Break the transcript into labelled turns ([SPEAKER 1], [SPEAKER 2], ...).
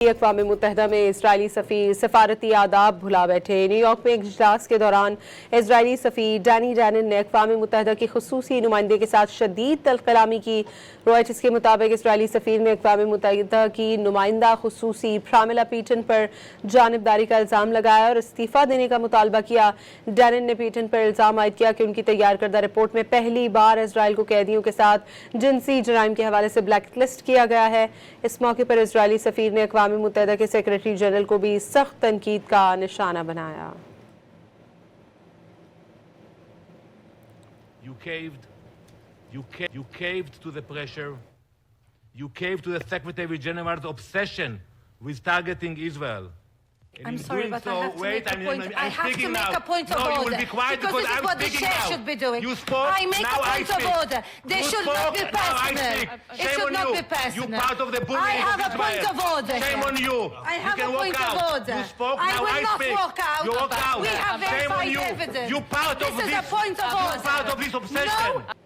[SPEAKER 1] अक़वाम मुतहदः में इसराइली सफीर सफारती आदाब भुला बैठे। न्यूयॉर्क में एक इजलास के दौरान इसराइली सफीर डैनी ने अक़वाम मुतहदः की खुसूसी नुमाइंदे के साथ शदीद कलामी की। रॉयटर्स के मुताबिक इसराइली सफीर ने अक़वाम मुतहदः की नुमाइंदा खुसूसी प्रामिला पीटन पर जानिबदारी का इल्ज़ाम लगाया और इस्तीफ़ा देने का मुतालबा किया। डैनिन ने पीटन पर इल्ज़ाम आयद किया कि उनकी तैयार करदा रिपोर्ट में पहली बार इसराइल को कैदियों के साथ जिनसी जराइम के हवाले से ब्लैकलिस्ट किया गया है। इस मौके पर इसराइली सफीर ने अक़वाम मुत्तहिदा के सेक्रेटरी जनरल को भी सख्त तनकीद का निशाना बनाया।
[SPEAKER 2] You caved to the pressure. You caved to the Secretary General's obsession with targeting Israel.
[SPEAKER 3] I'm sorry, but
[SPEAKER 2] so,
[SPEAKER 3] I have to
[SPEAKER 2] wait,
[SPEAKER 3] make a point. I have to make a point of
[SPEAKER 2] no,
[SPEAKER 3] order.
[SPEAKER 2] you will be quiet because
[SPEAKER 3] this is what the chair should be doing.
[SPEAKER 2] You spoke,
[SPEAKER 3] I make
[SPEAKER 2] now
[SPEAKER 3] a point of order. They should not be personal. It should not be personal.
[SPEAKER 2] You part of the bullying
[SPEAKER 3] I have a point of order.
[SPEAKER 2] Shame on you.
[SPEAKER 3] I have a point of order.
[SPEAKER 2] You spoke,
[SPEAKER 3] I
[SPEAKER 2] now
[SPEAKER 3] will
[SPEAKER 2] I
[SPEAKER 3] not
[SPEAKER 2] speak.
[SPEAKER 3] walk out.
[SPEAKER 2] You walk out.
[SPEAKER 3] We have
[SPEAKER 2] Shame on
[SPEAKER 3] verified
[SPEAKER 2] you.
[SPEAKER 3] evidence.
[SPEAKER 2] You part of
[SPEAKER 3] this is a point of order.
[SPEAKER 2] You part of this obsession.
[SPEAKER 3] No.